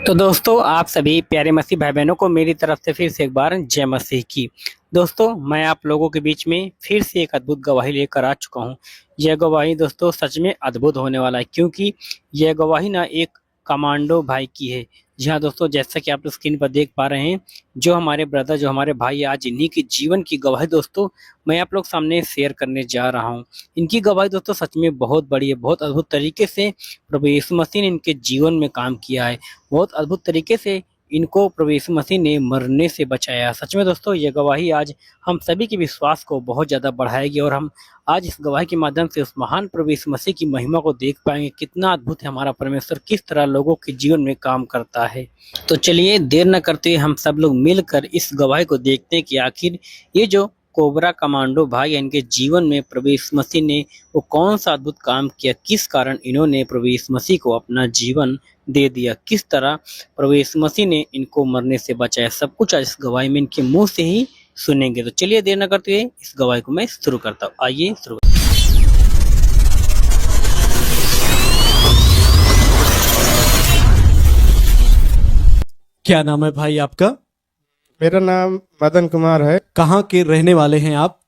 तो दोस्तों आप सभी प्यारे मसीह भाई बहनों को मेरी तरफ से फिर से एक बार जय मसीह की। दोस्तों मैं आप लोगों के बीच में फिर से एक अद्भुत गवाही लेकर आ चुका हूं। यह गवाही दोस्तों सच में अद्भुत होने वाला है, क्योंकि यह गवाही ना एक कमांडो भाई की है। जी हाँ दोस्तों, जैसा कि आप लोग स्क्रीन पर देख पा रहे हैं, जो हमारे ब्रदर, जो हमारे भाई, आज इन्हीं की जीवन की गवाही दोस्तों मैं आप लोग सामने शेयर करने जा रहा हूँ। इनकी गवाही दोस्तों सच में बहुत बड़ी है। बहुत अद्भुत तरीके से प्रभु यीशु मसीह ने इनके जीवन में काम किया है। बहुत अद्भुत तरीके से इनको प्रभु यीशु मसीह ने मरने से बचाया। सच में दोस्तों ये गवाही आज हम सभी के विश्वास को बहुत ज़्यादा बढ़ाएगी, और हम आज इस गवाही के माध्यम से उस महान प्रभु यीशु मसीह की महिमा को देख पाएंगे। कितना अद्भुत है हमारा परमेश्वर, किस तरह लोगों के जीवन में काम करता है। तो चलिए देर न करते हुए हम सब लोग मिलकर इस गवाही को देखते हैं कि आखिर ये जो कोबरा कमांडो भाई है, इनके जीवन में प्रभु यीशु मसीह ने वो कौन सा अद्भुत काम किया, किस कारण इन्होंने प्रभु यीशु मसीह को अपना जीवन दे दिया, किस तरह प्रभु यीशु मसीह ने इनको मरने से बचाया। सब कुछ आज इस गवाही में इनके मुंह से ही सुनेंगे। तो चलिए देर न करते हुए इस गवाही को मैं शुरू करता हूँ। आइए शुरू। क्या नाम है भाई आपका? मेरा नाम मदन कुमार है। कहाँ के रहने वाले हैं आप?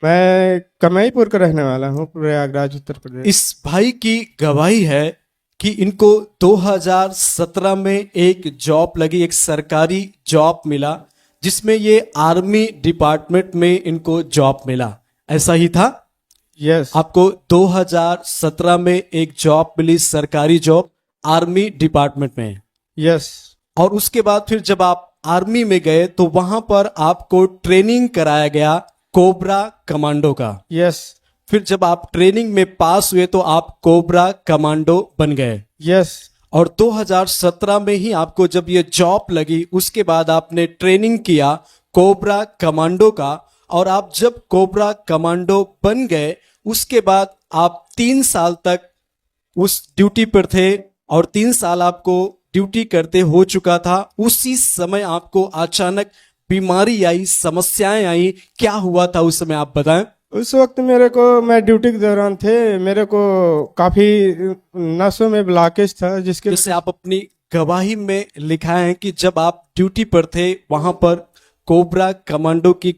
मैं कमाईपुर का रहने वाला हूँ, प्रयागराज उत्तर प्रदेश। इस भाई की गवाही है कि इनको 2017 में एक जॉब लगी, एक सरकारी जॉब मिला, जिसमें ये आर्मी डिपार्टमेंट में इनको जॉब मिला। ऐसा ही था? यस। आपको 2017 में एक जॉब मिली, सरकारी जॉब आर्मी डिपार्टमेंट में। यस। और उसके बाद फिर जब आप आर्मी में गए तो वहां पर आपको ट्रेनिंग कराया गया कोबरा कमांडो का। यस। फिर जब आप ट्रेनिंग में पास हुए तो आप कोबरा कमांडो बन गए। यस। और 2017 में ही आपको जब ये जॉब लगी, उसके बाद आपने ट्रेनिंग किया कोबरा कमांडो का, और आप जब कोबरा कमांडो बन गए उसके बाद आप 3 साल तक उस ड्यूटी पर थे, और 3 साल आपको ड्यूटी करते हो चुका था। उसी समय आपको अचानक बीमारी आई, समस्याएं आई। क्या हुआ था उस समय आप बताएं। उस वक्त मैं ड्यूटी के दौरान थे, मेरे को काफी नसों में ब्लॉकेज था, जिसके जैसे आप अपनी गवाही में लिखा है कि जब आप ड्यूटी पर थे, वहां पर कोबरा कमांडो की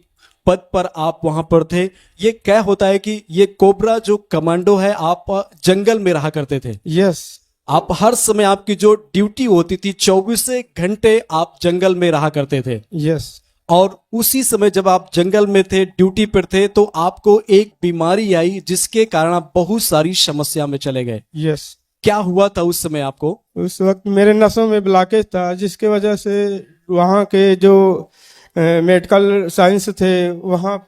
पद पर आप वहां पर थे। ये क्या होता है कि ये कोबरा जो कमांडो है, आप जंगल में रहा करते थे। यस। आप हर समय आपकी जो ड्यूटी होती थी 24 घंटे आप जंगल में रहा करते थे। यस। और उसी समय जब आप जंगल में थे, ड्यूटी पर थे, तो आपको एक बीमारी आई जिसके कारण आप बहुत सारी समस्या में चले गए। यस। क्या हुआ था उस समय आपको? उस वक्त मेरे नसों में ब्लॉकेज था, जिसके वजह से वहाँ के जो मेडिकल साइंस थे, वहाँ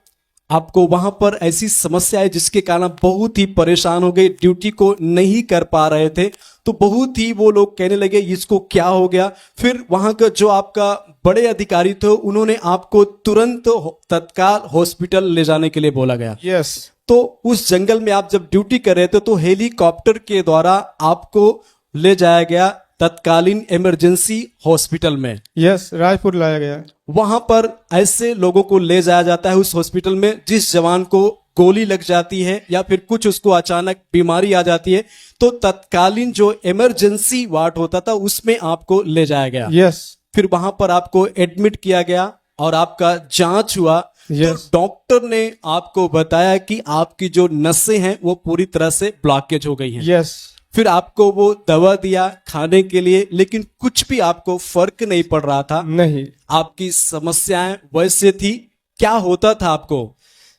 आपको वहां पर ऐसी समस्या है जिसके कारण आप बहुत ही परेशान हो गए, ड्यूटी को नहीं कर पा रहे थे। तो बहुत ही वो लोग कहने लगे इसको क्या हो गया। फिर वहां का जो आपका बड़े अधिकारी थे, उन्होंने आपको तुरंत तत्काल हॉस्पिटल ले जाने के लिए बोला गया। यस। तो उस जंगल में आप जब ड्यूटी कर रहे थे तो हेलीकॉप्टर के द्वारा आपको ले जाया गया तत्कालीन इमरजेंसी हॉस्पिटल में। यस, रायपुर लाया गया। वहां पर ऐसे लोगों को ले जाया जाता है उस हॉस्पिटल में जिस जवान को गोली लग जाती है या फिर कुछ उसको अचानक बीमारी आ जाती है, तो तत्कालीन जो इमरजेंसी वार्ड होता था उसमें आपको ले जाया गया। यस। फिर वहां पर आपको एडमिट किया गया और आपका जांच हुआ। तो डॉक्टर ने आपको बताया कि आपकी जो नसें हैं वो पूरी तरह से ब्लॉकेज हो गई हैं। यस। फिर आपको वो दवा दिया खाने के लिए, लेकिन कुछ भी आपको फर्क नहीं पड़ रहा था। नहीं। आपकी समस्याएं वैसे थी। क्या होता था आपको?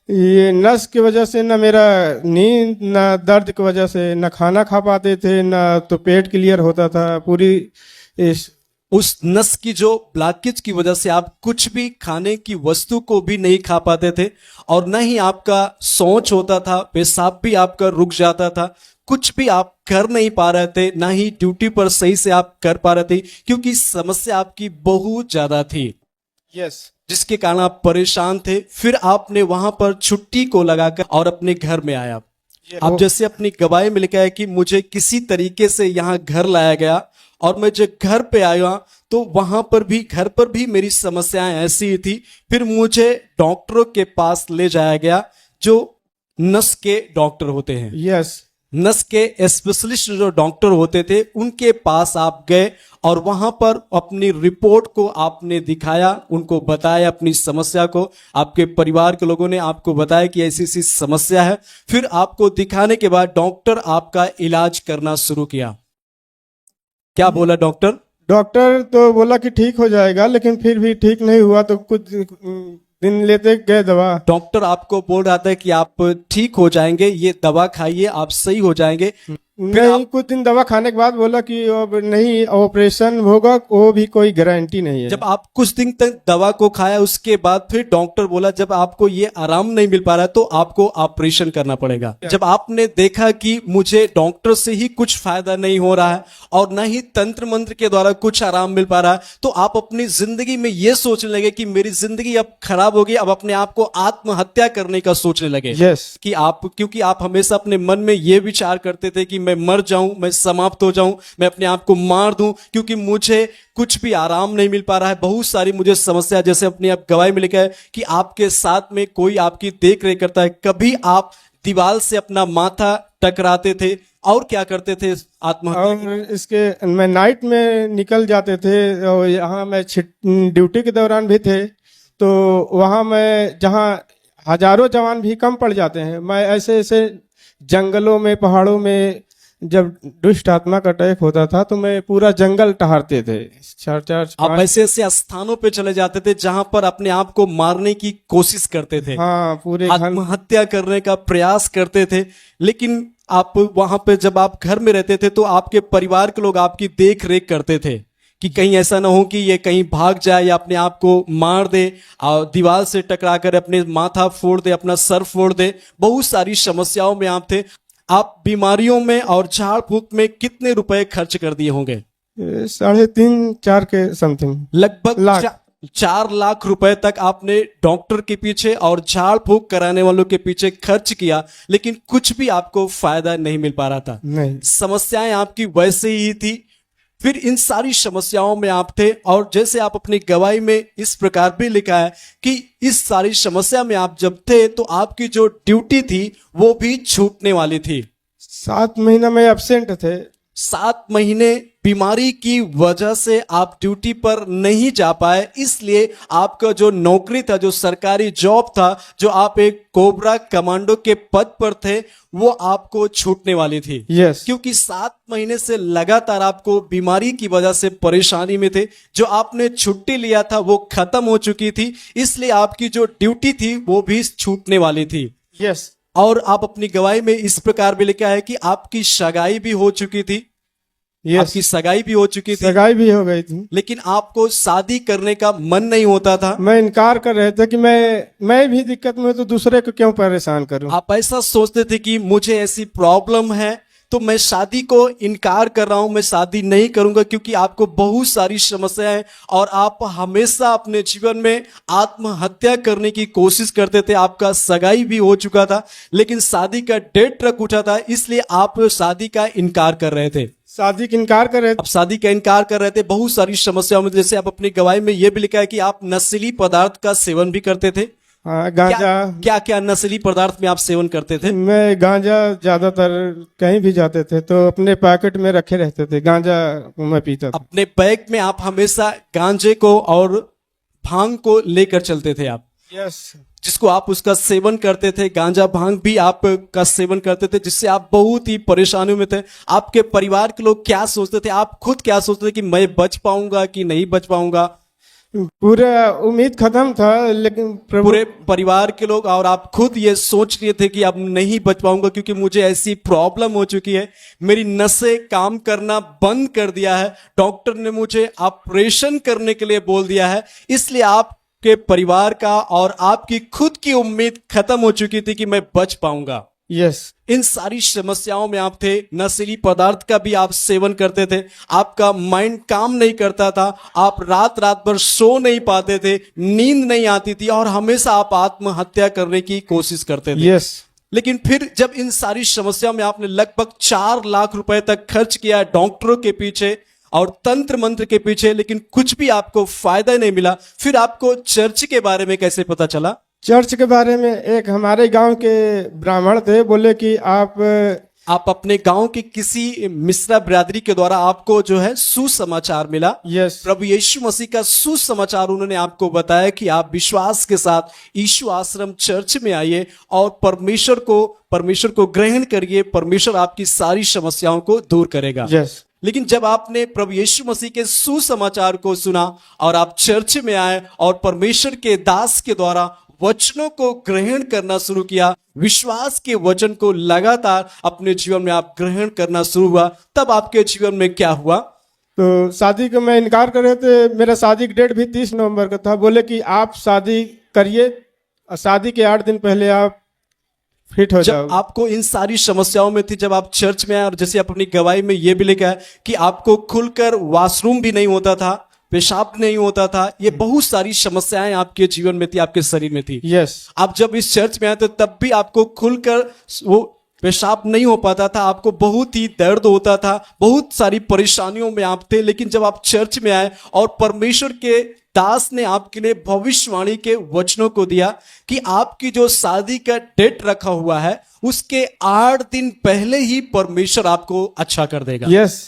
ये नस की वजह से, ना मेरा नींद, ना दर्द की वजह से, ना खाना खा पाते थे, ना तो पेट क्लियर होता था। पूरी उस नस की जो ब्लॉकेज की वजह से आप कुछ भी खाने की वस्तु को भी नहीं खा पाते थे, और न ही आपका शौच होता था, पेशाब भी आपका रुक जाता था। कुछ भी आप कर नहीं पा रहे थे, ना ही ड्यूटी पर सही से आप कर पा रहे थे, क्योंकि समस्या आपकी बहुत ज्यादा थी। यस। जिसके कारण आप परेशान थे। फिर आपने वहां पर छुट्टी को लगाकर और अपने घर में आया। आप जैसे अपनी गवाही में लिखा है कि मुझे किसी तरीके से यहाँ घर लाया गया, और मैं जब घर पे आया तो वहां पर भी, घर पर भी मेरी समस्याएं ऐसी ही थी। फिर मुझे डॉक्टरों के पास ले जाया गया जो नस के डॉक्टर होते हैं। यस। नस के स्पेशलिस्ट जो डॉक्टर होते थे उनके पास आप गए और वहां पर अपनी रिपोर्ट को आपने दिखाया, उनको बताया अपनी समस्या को, आपके परिवार के लोगों ने आपको बताया कि ऐसी ऐसी समस्या है। फिर आपको दिखाने के बाद डॉक्टर आपका इलाज करना शुरू किया। क्या बोला डॉक्टर? डॉक्टर तो बोला कि ठीक हो जाएगा, लेकिन फिर भी ठीक नहीं हुआ तो कुछ दिन लेते गए दवा। डॉक्टर आपको बोल रहा था कि आप ठीक हो जाएंगे, ये दवा खाइए, आप सही हो जाएंगे। नहीं, कुछ दिन दवा खाने के बाद बोला कि अब नहीं, ऑपरेशन होगा, वो भी कोई गारंटी नहीं है। जब आप कुछ दिन तक दवा को खाया उसके बाद फिर डॉक्टर बोला जब आपको ये आराम नहीं मिल पा रहा तो आपको ऑपरेशन करना पड़ेगा। जब आपने देखा कि मुझे डॉक्टर से ही कुछ फायदा नहीं हो रहा है और न ही तंत्र मंत्र के द्वारा कुछ आराम मिल पा रहा है, तो आप अपनी जिंदगी में ये सोचने लगे कि मेरी जिंदगी अब खराब होगी, अब अपने आप को आत्महत्या करने का सोचने लगे। यस। कि आप, क्योंकि आप हमेशा अपने मन में ये विचार करते थे कि मैं मर जाऊं, मैं समाप्त हो जाऊं, मैं अपने आप को मार दूं, क्योंकि मुझे कुछ भी आराम नहीं मिल पा रहा है, बहुत सारी मुझे समस्या। जैसे अपनी आप गवाही में लिखा है कि आपके साथ में कोई आपकी देख रेख करता है, कभी आप दीवार से अपना माथा टकराते थे और क्या करते थे आत्महत्या? और इसके मैं नाइट में निकल जाते थे, और यहाँ मैं ड्यूटी के दौरान भी थे, तो वहाँ मैं जहाँ हजारों जवान भी कम पड़ जाते हैं, मैं ऐसे ऐसे जंगलों में, पहाड़ों में जब दुष्ट आत्मा का अटैक होता था तो मैं पूरा जंगल टहरते थे। चार आप ऐसे ऐसे स्थानों पे चले जाते थे जहां पर अपने आप को मारने की कोशिश करते थे, हाँ, पूरे घर आत्महत्या करने का प्रयास करते थे। लेकिन आप वहां पे जब आप घर में रहते थे तो आपके परिवार के लोग आपकी देख रेख करते थे कि कहीं ऐसा ना हो कि ये कहीं भाग जाए या अपने आप को मार दे और दीवार से टकरा कर अपने माथा फोड़ दे, अपना सर फोड़ दे। बहुत सारी समस्याओं में आप थे। आप बीमारियों में और झाड़ फूक में कितने रुपए खर्च कर दिए होंगे? 3.5-4 के समथिंग, लगभग लाख। 4 लाख रुपए तक आपने डॉक्टर के पीछे और झाड़ फूक कराने वालों के पीछे खर्च किया, लेकिन कुछ भी आपको फायदा नहीं मिल पा रहा था। नहीं, समस्याएं आपकी वैसे ही थी। फिर इन सारी समस्याओं में आप थे, और जैसे आप अपनी गवाही में इस प्रकार भी लिखा है कि इस सारी समस्या में आप जब थे तो आपकी जो ड्यूटी थी वो भी छूटने वाली थी। 7 महीना में एब्सेंट थे। 7 महीने बीमारी की वजह से आप ड्यूटी पर नहीं जा पाए, इसलिए आपका जो नौकरी था, जो सरकारी जॉब था, जो आप एक कोबरा कमांडो के पद पर थे, वो आपको छूटने वाली थी। यस। क्योंकि 7 महीने से लगातार आपको बीमारी की वजह से परेशानी में थे। जो आपने छुट्टी लिया था वो खत्म हो चुकी थी, इसलिए आपकी जो ड्यूटी थी वो भी छूटने वाली थी। यस। और आप अपनी गवाही में इस प्रकार भी लिखा है कि आपकी सगाई भी हो चुकी थी। यस, आपकी सगाई भी हो चुकी थी, सगाई भी हो गई थी, लेकिन आपको शादी करने का मन नहीं होता था। मैं इनकार कर रहे थे कि मैं भी दिक्कत में हूं तो दूसरे को क्यों परेशान करूं। आप ऐसा सोचते थे कि मुझे ऐसी प्रॉब्लम है तो मैं शादी को इनकार कर रहा हूं, मैं शादी नहीं करूंगा, क्योंकि आपको बहुत सारी समस्याएं और आप हमेशा अपने जीवन में आत्महत्या करने की कोशिश करते थे। आपका सगाई भी हो चुका था, लेकिन शादी का डेट रख उठा था, इसलिए आप शादी का इनकार कर रहे थे। शादी का इनकार कर रहे थे। आप शादी का इनकार कर रहे थे बहुत सारी समस्याओं में। जैसे आप अपनी गवाही में यह भी लिखा है कि आप नशीली पदार्थ का सेवन भी करते थे। हाँ, गांजा। क्या क्या नशीली पदार्थ में आप सेवन करते थे? मैं गांजा ज्यादातर, कहीं भी जाते थे तो अपने पैकेट में रखे रहते थे, गांजा मैं पीता था। अपने बैग में आप हमेशा गांजे को और भांग को लेकर चलते थे आप, यस। जिसको आप उसका सेवन करते थे। गांजा भांग भी आप का सेवन करते थे, जिससे आप बहुत ही परेशानियों में थे। आपके परिवार के लोग क्या सोचते थे, आप खुद क्या सोचते थे कि मैं बच पाऊंगा कि नहीं बच पाऊंगा? पूरा उम्मीद खत्म था, लेकिन पूरे परिवार के लोग और आप खुद ये सोच रहे थे कि अब नहीं बच पाऊंगा, क्योंकि मुझे ऐसी प्रॉब्लम हो चुकी है, मेरी नसें काम करना बंद कर दिया है, डॉक्टर ने मुझे ऑपरेशन करने के लिए बोल दिया है। इसलिए आपके परिवार का और आपकी खुद की उम्मीद खत्म हो चुकी थी कि मैं बच पाऊंगा। यस। इन सारी समस्याओं में आप थे। नशीली पदार्थ का भी आप सेवन करते थे, आपका माइंड काम नहीं करता था, आप रात रात भर सो नहीं पाते थे, नींद नहीं आती थी, और हमेशा आप आत्महत्या करने की कोशिश करते थे। यस। लेकिन फिर जब इन सारी समस्याओं में आपने लगभग 4 लाख रुपए तक खर्च किया डॉक्टरों के पीछे और तंत्र मंत्र के पीछे, लेकिन कुछ भी आपको फायदा नहीं मिला, फिर आपको चर्च के बारे में कैसे पता चला? चर्च के बारे में एक हमारे गांव के ब्राह्मण थे, बोले कि आप आप अपने गांव के किसी मिश्रा बिरादरी के द्वारा आपको जो है सुसमाचार मिला। यस। प्रभु यीशु मसीह का सुसमाचार उन्होंने आपको बताया कि आप विश्वास के साथ यीशु आश्रम चर्च में आइए और परमेश्वर को ग्रहण करिए। परमेश्वर आपकी सारी समस्याओं को दूर करेगा। यस। लेकिन जब आपने प्रभु यीशु मसीह के सुसमाचार को सुना और आप चर्च में आए और परमेश्वर के दास के द्वारा वचनों को ग्रहण करना शुरू किया, विश्वास के वचन को लगातार अपने जीवन में आप ग्रहण करना शुरू हुआ, तब आपके जीवन में क्या हुआ? तो शादी का मैं इनकार कर रहे थे। मेरा शादी की डेट भी 30 नवंबर का था। बोले कि आप शादी करिए और शादी के 8 दिन पहले आप फिट हो जाओ। जब आपको इन सारी समस्याओं में थी, जब आप चर्च में आए और जैसे अपनी गवाही में ये भी लिखा है कि आपको खुलकर वॉशरूम भी नहीं होता था, पेशाब नहीं होता था, ये बहुत सारी समस्याएं आपके जीवन में थी, आपके शरीर में थी। यस। आप जब इस चर्च में आए थे तब भी आपको खुलकर वो पेशाब नहीं हो पाता था, आपको बहुत ही दर्द होता था, बहुत सारी परेशानियों में आप थे। लेकिन जब आप चर्च में आए और परमेश्वर के दास ने आपके लिए भविष्यवाणी के वचनों को दिया कि आपकी जो शादी का डेट रखा हुआ है उसके 8 दिन पहले ही परमेश्वर आपको अच्छा कर देगा। यस।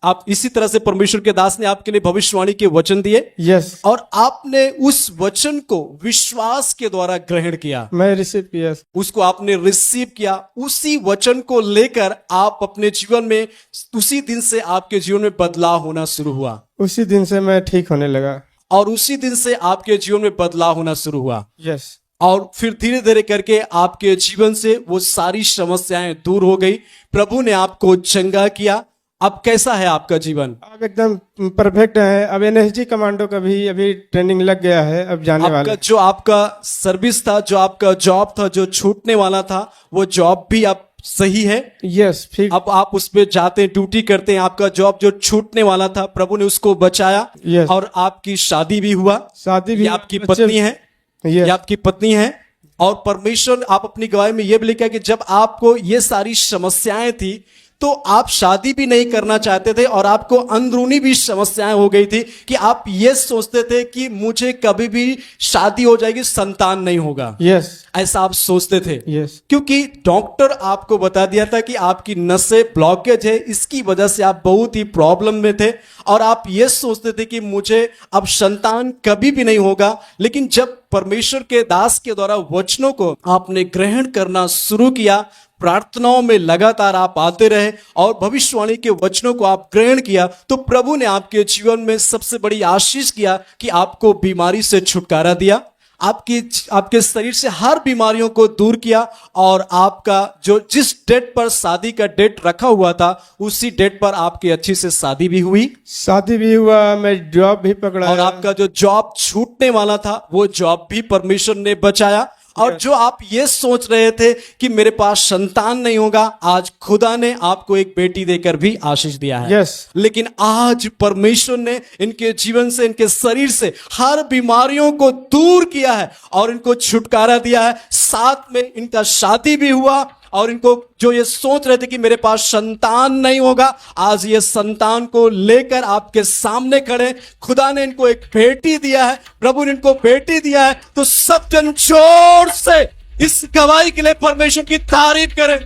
आप इसी तरह से परमेश्वर के दास ने आपके लिए भविष्यवाणी के वचन दिए। यस। और आपने उस वचन को विश्वास के द्वारा ग्रहण किया, मैं रिसीव किया। उसको आपने रिसीव किया। उसी वचन को लेकर आप अपने जीवन में, उसी दिन से आपके जीवन में बदलाव होना शुरू हुआ। उसी दिन से मैं ठीक होने लगा और उसी दिन से आपके जीवन में बदलाव होना शुरू हुआ। यस। और फिर धीरे धीरे करके आपके जीवन से वो सारी समस्याएं दूर हो गई। प्रभु ने आपको चंगा किया। अब कैसा है आपका जीवन? अब एकदम परफेक्ट है। अब एनएसजी कमांडो का भी अभी ट्रेनिंग लग गया है, अब जाने वाला। जो आपका सर्विस था, जो आपका जॉब था, जो छूटने वाला था, वो जॉब भी आप सही है? यस। फिर अब आप उस पे जाते हैं, ड्यूटी करते हैं। आपका जॉब जो छूटने वाला था, प्रभु ने उसको बचाया। Yes. और आपकी शादी भी हुआ। शादी भी, ये आपकी पत्नी है। Yes. ये आपकी पत्नी है। और परमेश्वर, आप अपनी गवाही में ये भी लिखा है कि जब आपको ये सारी समस्याएं थी तो आप शादी भी नहीं करना चाहते थे और आपको अंदरूनी भी समस्याएं हो गई थी कि आप ये सोचते थे कि मुझे कभी भी शादी हो जाएगी, संतान नहीं होगा। यस। ऐसा आप सोचते थे। यस। क्योंकि डॉक्टर आपको बता दिया था कि आपकी नसें ब्लॉकेज है, इसकी वजह से आप बहुत ही प्रॉब्लम में थे और आप ये सोचते थे कि मुझे अब संतान कभी भी नहीं होगा। लेकिन जब परमेश्वर के दास के द्वारा वचनों को आपने ग्रहण करना शुरू किया, प्रार्थनाओं में लगातार आप आते रहे और भविष्यवाणी के वचनों को आप ग्रहण किया, तो प्रभु ने आपके जीवन में सबसे बड़ी आशीष किया कि आपको बीमारी से छुटकारा दिया, आपके शरीर से हर बीमारियों को दूर किया और आपका जो जिस डेट पर शादी का डेट रखा हुआ था उसी डेट पर आपकी अच्छी से शादी भी हुई। शादी भी हुआ, मैं जॉब भी पकड़ा और आपका जो जॉब छूटने वाला था वो जॉब भी परमेश्वर ने बचाया। और जो आप ये सोच रहे थे कि मेरे पास संतान नहीं होगा, आज खुदा ने आपको एक बेटी देकर भी आशीष दिया है। यस। लेकिन आज परमेश्वर ने इनके जीवन से, इनके शरीर से हर बीमारियों को दूर किया है और इनको छुटकारा दिया है। साथ में इनका शादी भी हुआ और इनको जो ये सोच रहे थे कि मेरे पास संतान नहीं होगा, आज ये संतान को लेकर आपके सामने खड़े। खुदा ने इनको एक बेटी दिया है, प्रभु ने इनको बेटी दिया है। तो सब जन जोर से इस गवाही के लिए परमेश्वर की तारीफ करें।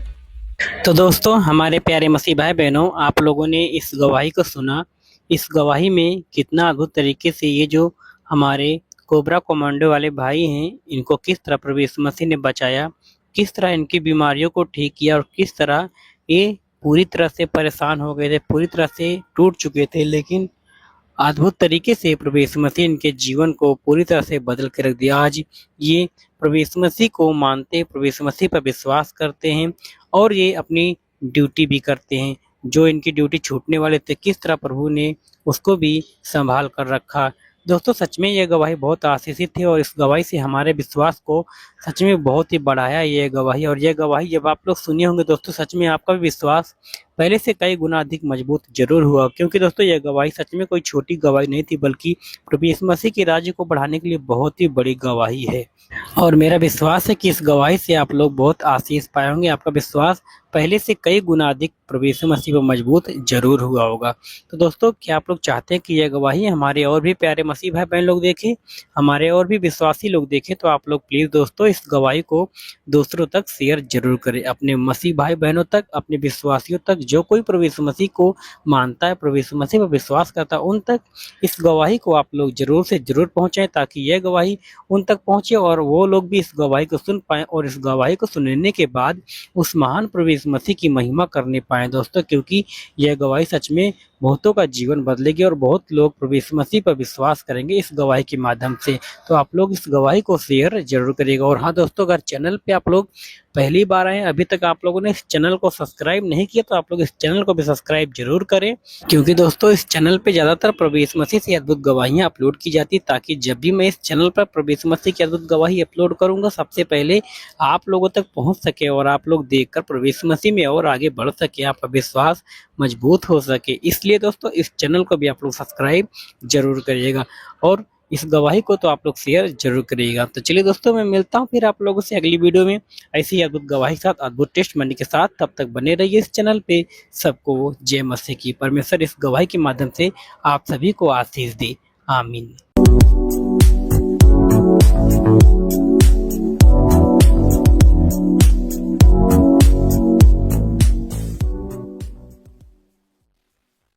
तो दोस्तों, हमारे प्यारे मसीह भाई बहनों, आप लोगों ने इस गवाही को सुना। इस गवाही में कितना अद्भुत तरीके से ये जो हमारे कोबरा कमांडो वाले भाई हैं, इनको किस तरह प्रभु यीशु मसीह ने बचाया, किस तरह इनकी बीमारियों को ठीक किया और किस तरह ये पूरी तरह से परेशान हो गए थे, पूरी तरह से टूट चुके थे, लेकिन अद्भुत तरीके से प्रभु यीशु मसीह इनके जीवन को पूरी तरह से बदल के रख दिया। आज ये प्रभु यीशु मसीह को मानते, प्रभु यीशु मसीह पर विश्वास करते हैं और ये अपनी ड्यूटी भी करते हैं। जो इनकी ड्यूटी छूटने वाले थे, किस तरह प्रभु ने उसको भी संभाल कर रखा। दोस्तों, सच में ये गवाही बहुत आशीषित थी और इस गवाही से हमारे विश्वास को सच में बहुत ही बढ़ाया ये गवाही। और ये गवाही जब आप लोग सुने होंगे दोस्तों, सच में आपका भी विश्वास पहले से कई गुना अधिक मजबूत जरूर हुआ, क्योंकि दोस्तों यह गवाही सच में कोई छोटी गवाही नहीं थी, बल्कि प्रभु यीशु मसीह के राज्य को बढ़ाने के लिए बहुत ही बड़ी गवाही है। और मेरा विश्वास है कि इस गवाही से आप लोग बहुत आशीष पाए होंगे। आपका विश्वास पहले से कई गुना अधिक प्रभु यीशु मसीह पर मजबूत जरूर हुआ होगा। तो दोस्तों, क्या आप लोग चाहते हैं कि यह गवाही हमारे और भी प्यारे मसीह भाई बहन लोग देखें, हमारे और भी विश्वासी लोग देखें? तो आप लोग प्लीज दोस्तों इस गवाही को दूसरों तक शेयर जरूर करें, अपने मसीह भाई बहनों तक, अपने विश्वासियों तक, जो कोई प्रभु यीशु मसीह को मानता है, प्रभु यीशु मसीह पर विश्वास करता है, उन तक इस गवाही को आप लोग जरूर से जरूर पहुंचाएं, ताकि यह गवाही उन तक पहुंचे और वो लोग भी इस गवाही को सुन पाएं और इस गवाही को सुनने के बाद उस महान प्रभु यीशु मसीह की महिमा करने पाएं दोस्तों, क्योंकि यह गवाही सच में बहुतों का जीवन बदलेगी और बहुत लोग प्रभु यीशु मसीह पर विश्वास करेंगे इस गवाही के माध्यम से। तो आप लोग इस गवाही को शेयर जरूर करिएगा। और हाँ दोस्तों, अगर चैनल पे आप लोग पहली बार आए, अभी तक आप लोगों ने इस चैनल को सब्सक्राइब नहीं किया, तो आप लोग इस चैनल को भी सब्सक्राइब जरूर करें, क्योंकि दोस्तों इस चैनल पे ज्यादातर प्रभु यीशु मसीह से अद्भुत गवाहियां अपलोड की जाती, ताकि जब भी मैं इस चैनल पर प्रभु यीशु मसीह की अद्भुत गवाही अपलोड करूंगा, सबसे पहले आप लोगों तक पहुंच सके और आप लोग देखकर प्रभु यीशु मसीह में और आगे बढ़ सके, आपका विश्वास मजबूत हो सके। इसलिए दोस्तों इस चैनल को भी आप लोग सब्सक्राइब जरूर करिएगा और इस गवाही को तो आप लोग शेयर जरूर करिएगा। तो चलिए दोस्तों, मैं मिलता हूँ फिर आप लोगों से अगली वीडियो में ऐसी ही अद्भुत गवाही के साथ, अद्भुत टेस्ट मनी के साथ। तब तक बने रहिए इस चैनल पे। सबको जय मसीह की। परमेश्वर इस गवाही के माध्यम से आप सभी को आशीष दे। आमीन।